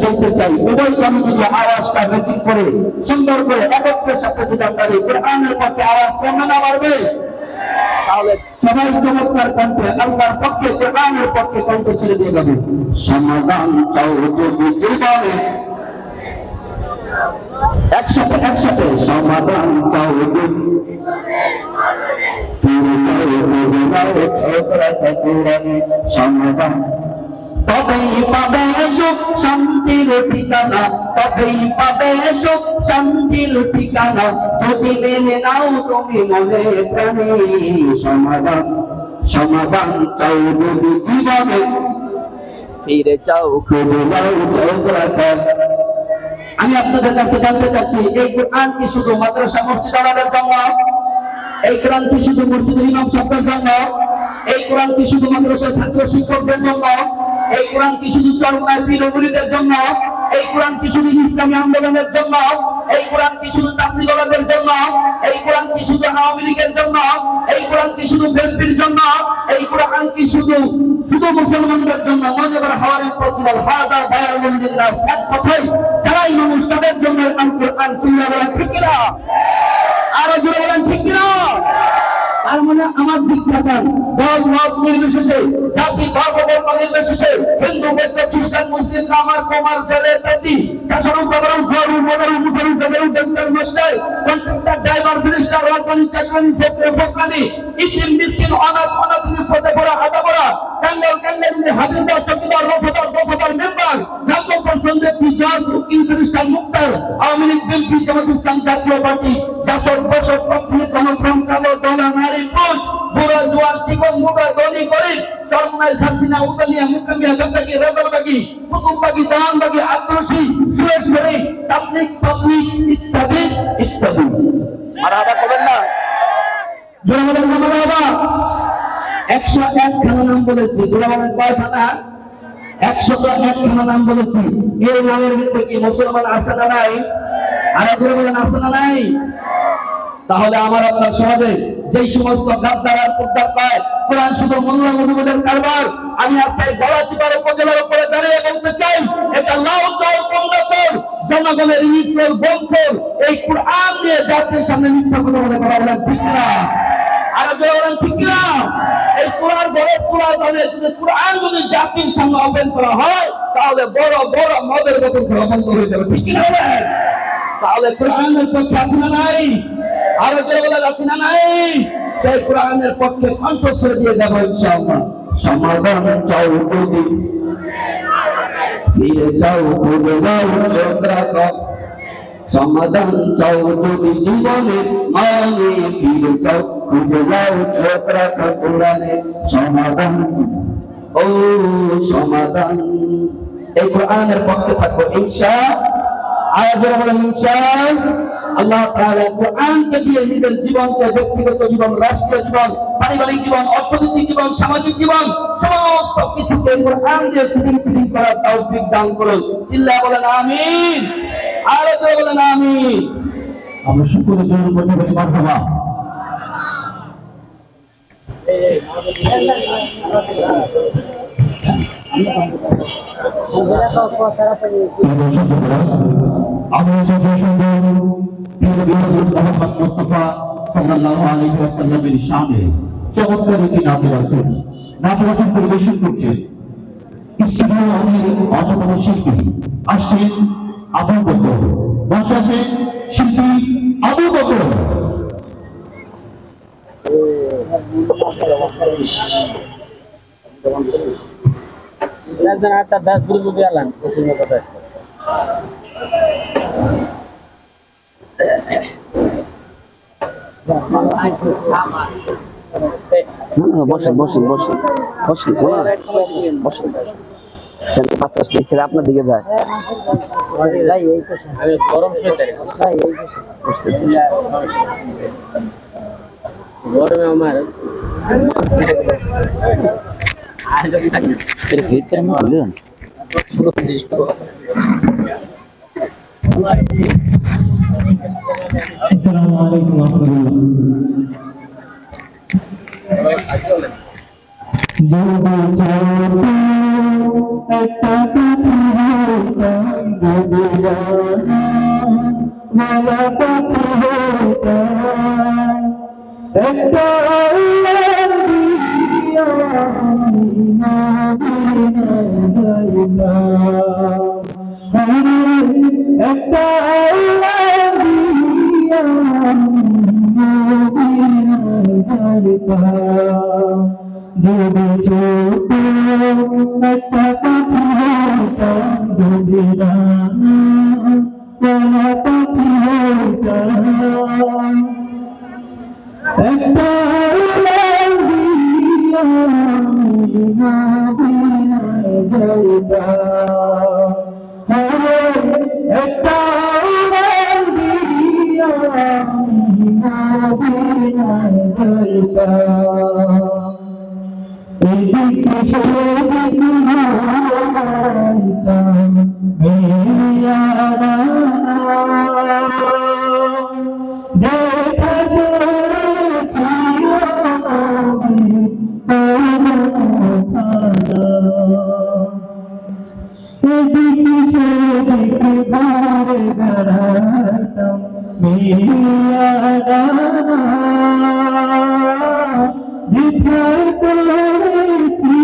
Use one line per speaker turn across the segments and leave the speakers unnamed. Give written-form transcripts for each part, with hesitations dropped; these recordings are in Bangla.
বলতে চাই, উভয় কানে যদি আওয়াজটা ম্যাচিং করে সুন্দর করে একত্রের সাথে যদি আমরা এই কোরআনের পক্ষে আওয়াজ কমে না বাড়বে, তাহলে সবাই চমৎকার কণ্ঠে আল্লাহর পক্ষে কোরআনের পক্ষে কণ্ঠ ছেড়ে দিয়ে যাবে। সমাধান চাও যদি জীবনে, একসাথে একসাথে সমাধান চাও যদি সমাধান, তবেই পাবে সুখ শান্তির ঠিকানা, তবেই পাবে সুখ শান্তির ঠিকানা, যদি মেনে নাও তুমি মনে প্রাণে। সমাধান সমাধান চাও যদি জীবনে, ফিরে চাও খুঁজে নাও চৌরাস্তা। আমি আপনাদের কাছে জানতে চাচ্ছি, এই কোরআন কি শুধু মাদ্রাসা মসজিদ আলাদের জন্য? এই কোরআন কি শুধু মসজিদের ইমাম সাহেবদের জন্য? এই কোরআন কি শুধু মাদ্রাসার ছাত্র শিক্ষকদের জন্য? এই কোরআন কি শুধু চরমনায়ের পীর ও মুরিদের জন্য? এই কোরআন কি শুধু ইসলামী আন্দোলনের জন্য? এই কোরআন কি শুধু তাবলীগীদের জন্য? এই কোরআন কি শুধু আওয়ামী লীগের জন্য? এই কোরআন কি শুধু বিএনপির জন্য? এই কোরআন কি শুধু মুসলমানদের জন্য? নজর হাওয়ারের প্রতিবাদ হাজার বায়ানুল লিল্লাহ, এক কথাই যারাই মানুষ তাদের জন্য আল কোরআন। চিল্লা বলেন ঠিক কিনা? আরো জোরে বলেন ঠিক কিনা? তার মানে আমার দিক থাকান দল মত নির্বিশেষে, জাতি ধর্ম বর্ণ নির্বিশেষে, হিন্দু বৌদ্ধ খ্রিস্টান মুসলিম আমার কুমার জেলে জাতি কাছাড়ু বাগারু ঘরু মদারু মুসারু বেগারু doctor master contractor driver minister রাজধানী চাকরানি ফোকরে ফোকরানি ইতিম মিসকিন অনাথ অনাথিনীর পথে পড়া হাতা পড়া কাঙ্গাল কাঙ্গালি হাবিলদার চকিদার রফদার দফদার মেম্বার নাগম পছন্দের জাজ উকিল খ্রিস্টান মুক্তার আওয়ামী লীগ বিএনপি জামাত ইসলাম জাতীয় পার্টি জাসদ বসত পক্ষে গণফ্রম কালো দলা নারী পুরুষ বুড়া জোয়ান জীবন মোটা ধনী গরিব চরমনায় সালসিনা উতালিয়া মুকামিয়া গাদ্দাকি রাজারবাগি কুতুববাগি দানবাগি আক্রোশী সুরেশ্বরী তাবলিগ পাবলিক ইত্যাদি ইত্যাদি। মারহাবা করবেন না? জোরে বলেন না মারহাবা। 101 খানা নাম বলেছি, জোরে বলেন কয় খানা? 101 খানা নাম বলেছি। এই নামের ভিতরে কি মুসলমান আছে না নাই? আর জোরে বলেন আছে না নাই? তাহলে আমার আপনার সমাজে যেই সমস্ত গাদ্দার আর কুদ্দার পায় কোরআন শুধু মোল্লা মুহাম্মদের কারবার, আমি আজকে গলাচিপাড়া উপজেলার উপরে দাঁড়িয়ে বলতে চাই, এটা লাউ চল কমলা চল জনগণের ইফল বংশল এই কোরআন নিয়ে জাতির সামনে মিথ্যা কথা বলে করা বলেন ঠিক না? আর বলেন ঠিক না? এই সূরার বড় সূরা জানে যদি কোরআন যদি জাতির সামনে ওপেন করা হয় তাহলে বড় বড় মদের বোতল খোলা বন্ধ হয়ে যাবে, ঠিক না? তাহলে কোরআনের পক্ষে আছে না নাই? আরো জোরে বলা যাচ্ছে না নাই? সেই কোরআনের পক্ষে কণ্ঠ ছেড়ে দিয়ে যাবো ইনশাআল্লাহ। সমাধান চাও যদি ফিরে চাও খুঁজে যাও চোখ রাখো, সমাধান চাও যদি জীবনে মানে ফিরে চাও খুঁজে যাও চোখ রাখো কোরআনে। সমাধান ও সমাধান, এই কোরআনের পক্ষে থাকো ইনশাআল্লাহ। আরো জোরে বলেন ইনশাআল্লাহ। আল্লাহ তাআলা কোরআনকে দিয়ে নিজের জীবনকে, ব্যক্তিগত জীবন, রাষ্ট্রীয় জীবন, পারিবারিক জীবন, অর্থনৈতিক জীবন, সামাজিক জীবন সমস্ত কিছুকে কোরআন দিয়ে ফিটিং করার তৌফিক দান করুন। চিল্লায়ে বলেন আমিন। আরো জোরে বলেন আমিন। আমরা শুকরের জন্য বলি মারহাবা। মুস্তাফা সাল্লাল্লাহু আলাইহি ওয়াসাল্লামের শানে চমৎকার একটি নাটক আছে, নাটক পরিবেশন করছে স্টুডিও আমাদের অন্যতম শিল্পী আসছেন আবু বকর, বসে আছেন শিল্পী আবু বকর। বসেন বসেন বসেন বসেন বসেন, বাতাস দেখে আপনার দিকে যায়। গরমে আমার আসসালামু আলাইকুম ওয়া রাহমাতুল্লাহ। দুদিয়ানা মালা পাখি হইতাম একটা আল্লাহর দিয়া মদিনায় যাইতাম একটা আল্লাহর দিয়া মদিনায় যাইতাম যদি ছোট একটা পাখি হইতাম দুদিয়ানা মালা পাখি হইতাম একটা আল্লাহর দিয়া মদিনায় যাইতাম একটা আল্লাহর দিয়া মদিনায় যাইতাম এদিকে সেদিকে ঘুরাইতাম মেয়ারা দেখা করেছি এদিকে সেদিকে ঘুরে বেড়াতাম মেয়ারা দেখা করেছি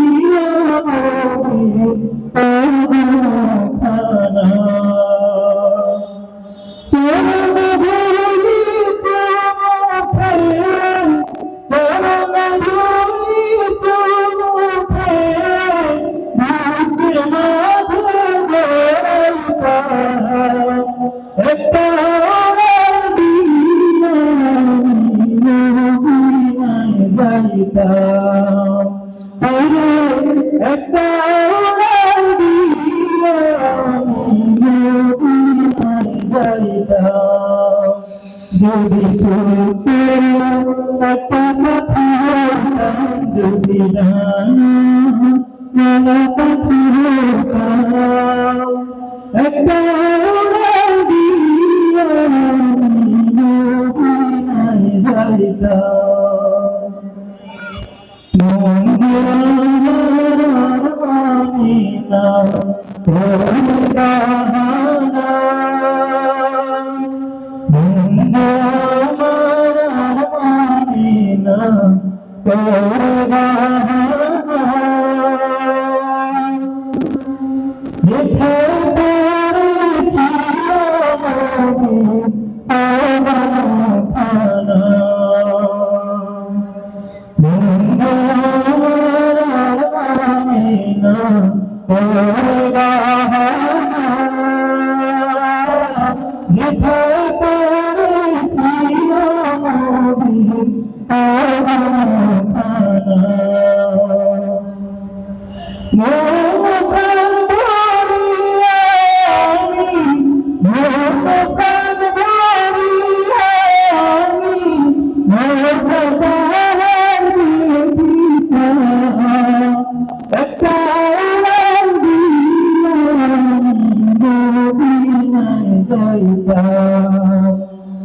একটা যদি একটা পাখি হইতাম দুদিয়ানা মালা পাখি হইতাম একটা আল্লাহর দিয়া মদিনায় যাইতাম মন দিয়ানা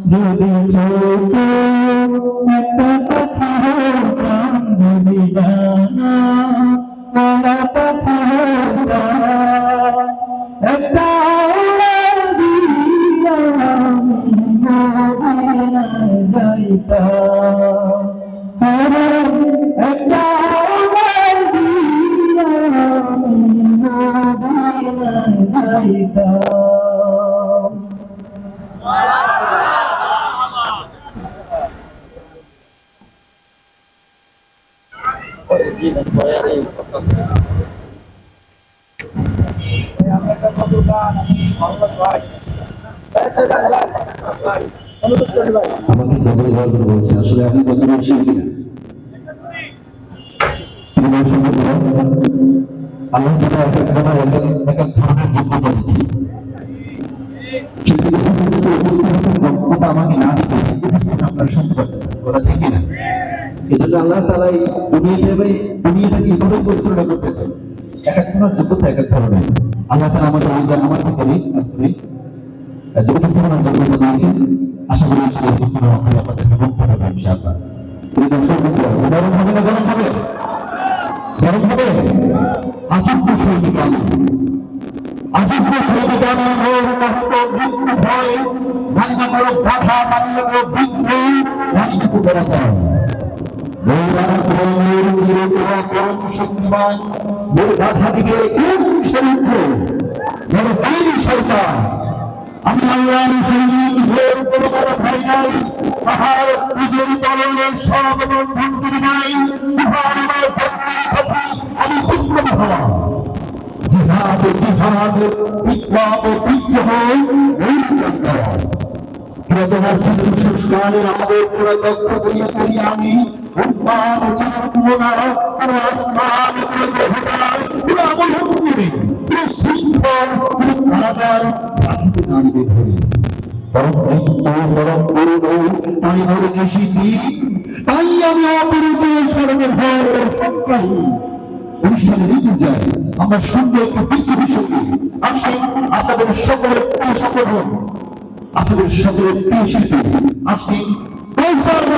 যদি ছোট একটা পাখি হইতাম দুদিয়ানা মালা পাখি হইতাম একটা আল্লাহর দিয়া মদিনায় যাইতাম একটা আল্লাহর দিয়া মদিনায় যাইতাম
আমাকে গজল গাওয়ার জন্য বলছে, আসলে আপনি গজল শিল্পী না। আল্লাহ তাআলা এক এক ধরনের যোগ্যতা দিচ্ছি, কিন্তু যোগ্যতা আমাকে না দিতে আপনারা শুনতে পারতেন কথা ঠিক না। এজন্য আল্লাহ তাআলা এই দুনিয়াটাকে এইভাবে পরিচালনা করতেছেন, এক একজনের যোগ্যতা এক এক ধরনের। আল্লাহ তাআলা আমাদের আমাকে বলি আসলে আশা করি আপনাদেরকে মুক্ত হবে ইনশাআল্লাহ। উদাহরণ হবে না, গরম হবে, গরম হবে। আজব শৈলী গান, আজব শৈলী গান মহামান্য বিদ্রোহ রাজনীতি করা যায়। পরম শক্তিমান বাধা দিকে সরকার আমি আল্লাহর সৈনিক ভোর কোনো বড় ভাই নাই, তাহার পুজোর তরণের সব বন্ধুর নাই, তাহার আমার বন্ধুর সাথে আমি বিপ্লব হওয়া জিহাদ জিহাদ বিপ্লব বিদ্রোহ তোমার সংস্কারের আমাদের পুরো দক্ষ করিয়া করি আমি উন্মাদ চাকু না কোনো আসমান পুরো আমার হুকুমে পুরো শৃঙ্খল পুরো কারাগার রাখিতে দাঁড়িয়ে ধরে পরম দৈত্য পরম করুণ তাই ধরে নিষিদ্ধি তাই আমি অপরিত স্মরণের ভয় সংগ্রাহী অনুষ্ঠানে ঋতু যায় আমরা সুন্দর একটু বিদ্রোহী সঙ্গে আসি আপনাদের সকলের সকল আপনাদের সকলের প্রিয় শিল্পী আসছি কৌশল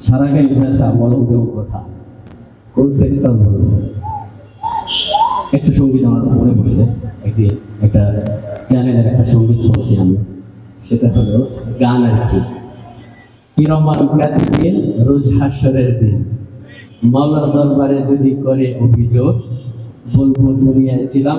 সারা গাড়ি কথা কোন সেক্টর বলবো একটা সঙ্গীত আমার মনে পড়ছে একটা চ্যানেলের একটা সঙ্গীত শুনছি আমি, সেটা হলো গান আর কি রহমান দিন রোজ হাস্যরের দিন মাওলার দরবারে যদি করে অভিযোগ বলবো দুনিয়ায় ছিলাম